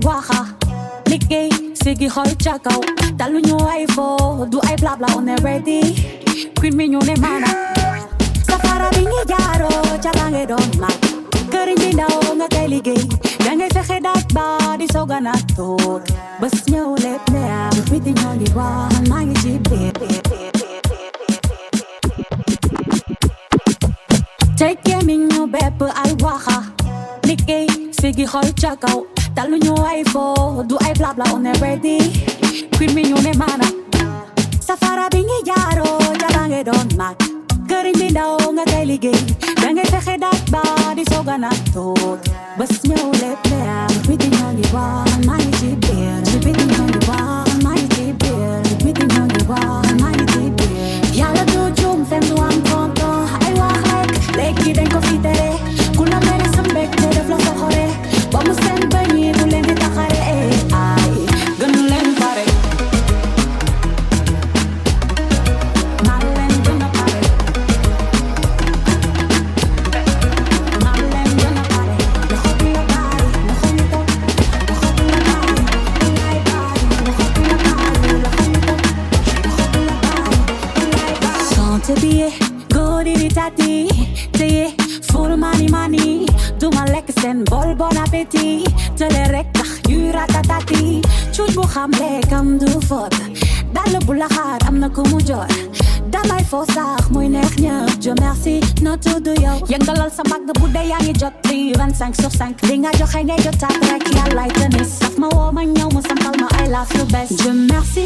waxa liggéey sigi xool ca kaw talu ñu ay fo du ay blabla on est ready queen mi ñu ne mana safara bi ngi jaaro ca bange doon mag këriñ bi ndaw nga kay liggéey dangay fexe daaj ba di soga na toog bés ñëw lépp ne am fi di ñoo ngi wax maa ngi ci biir tekkee mi ñu bépp ay waxa liggéey sigi xool ca kaw talu ñu ay fo du ay blabla on est ready queen mi ñu ne mana safara bi ngi jaaro ca bange doon mag këriñ bi ndaw nga kay liggéey dangay fexe daaj ba di soga na toog bés ñëw lépp ne am fi di ñoo ngi wax maa ngi ci biir fi di ñoo ngi wax maa ngi ci biir fi di ñoo ngi wax maa ngi ci biir yàlla du juum fen du am tonton ay wax rek léegi dañ ko fi tere ku la mere sa mbégte def la soxore ba mu seen bañ yi du leen di taxare ay gënu leen pare maa leen gën a pare maa leen gën a pare loxo bi la bari loxo ñu toog loxo bi la bari lay bari loxo bi la bari loxo ñu toog loxo bi la bari lay bari santé biye góori di tati teye full mani duma lekk seen bol bon appétit tele rek tax ñuy ratatati cuuj bu xam lekkam du fot dal bu la xaar am na ku mu jor damay foo sax muy neex ñëpp je merci no tudd yow yëngalal sa mbagg bu dee yaa ngi jot li 25/5 li nga joxe ngay jotaat rek yàllaay tennis saf ma woo ma ñëw mu sampal ma I love you best je merci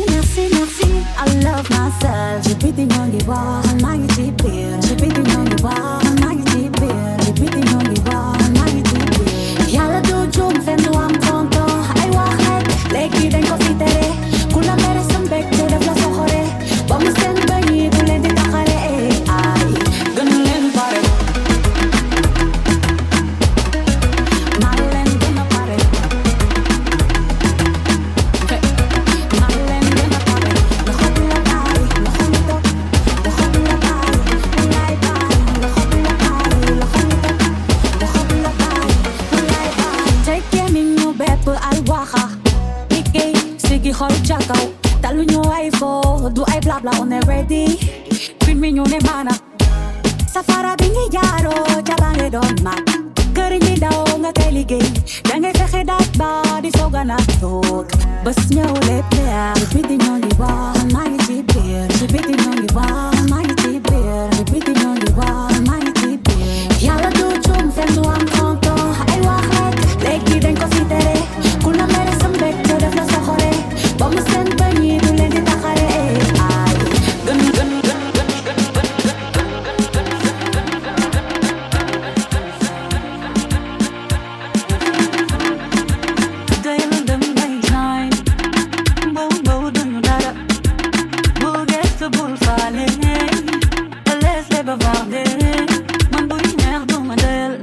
I love myself je biti ñoo ngi wax maa ngi ci biir je biti ñoo ngi wax maa ngi ci biir je biti ñoo ngi wax maa ngi ci biir yàlla du juum fen du am tonton ay wax rek léegi dañ ko fi tere ku la mere sa mbégte def la soxore ba mu seen bañ yi du leen di taxare ay gënu leen pare maa leen gën a pare maa leen gën a pare loxo bi la bari loxo ñu toog loxo bi la bari lay bari loxo bi la bari loxo ñu toog loxo bi la bari lay bari tekkee mi ñu bépp ay waxa liggéey sigi xool ca kaw talu ñu ay fo du ay blabla on est ready queen mi ñu ne mana safara bi ngi jaaro ca bange doon mag këriñ bi ndaw nga kay liggéey dangay fexe daaj ba di soga na toog bés ñëw lépp ne am fi di ñoo ngi wax maa ngi ci biir fi di ñoo ngi wax maa ngi ci biir fi di ñoo ngi wax maa ngi ci biir yàlla du juum fen du am tonton ay wax rek léegi dañ ko fi tere ku la mere sa mbégte def la soxore ba mu seen bañ yi du leen di taxare ay gën doyal dem ngay shine bow duñu dara bul gëstu bul faale laisse les bavarder man buy neex duma doyal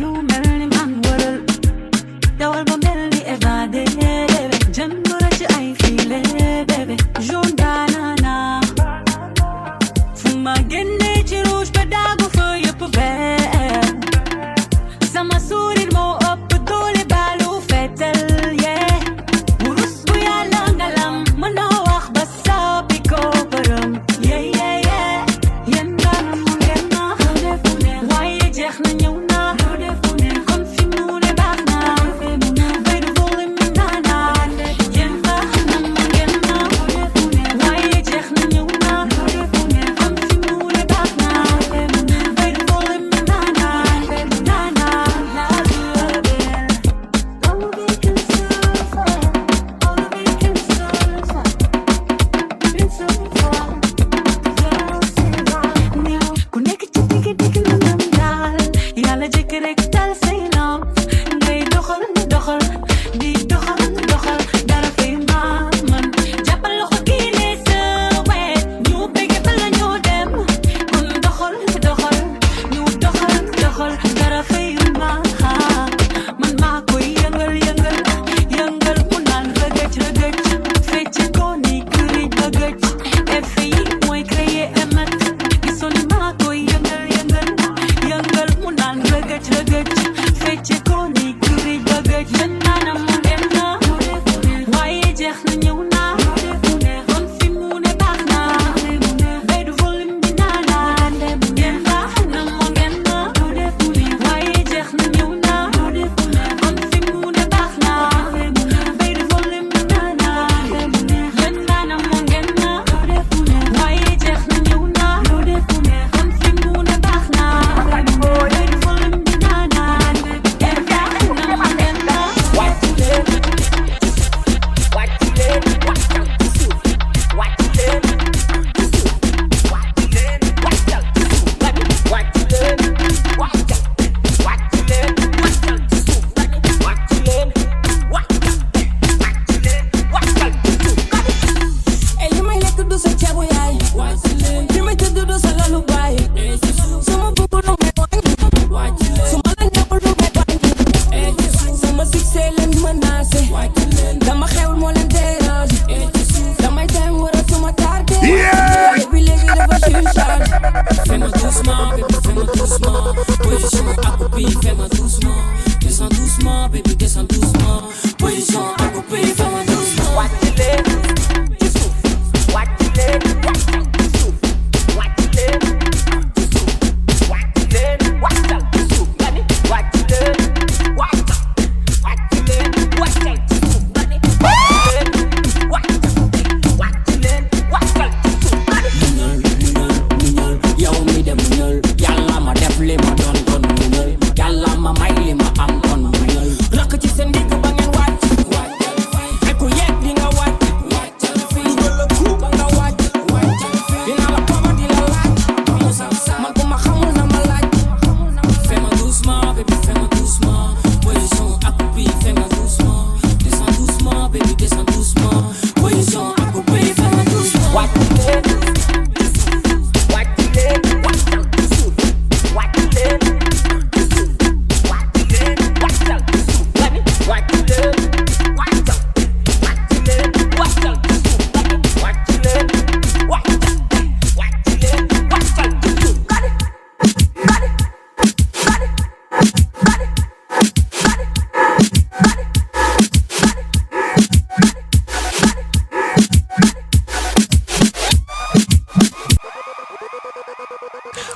lu mel ni man wëral dawal ba mel ni évadé bébé jëndu la ci ay file bébé jaune banana fu ma génne ci rouge ba daagu fa yëpp vert sama sourire moo ëpp doole balu fetel yeah wurus bu yàlla ngalam mënoo wax ba soppi ko bërëm yeah yéen daanam mu ngeen na waaye jeex na ñëw na kon fi mu ne baax na bay du boole mi naana yéen daanam mu ngeen na waaye jeex na ñëw na kon fi mu ne baax na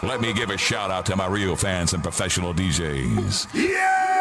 Let me give a shout out to my real fans and professional DJs. Yeah!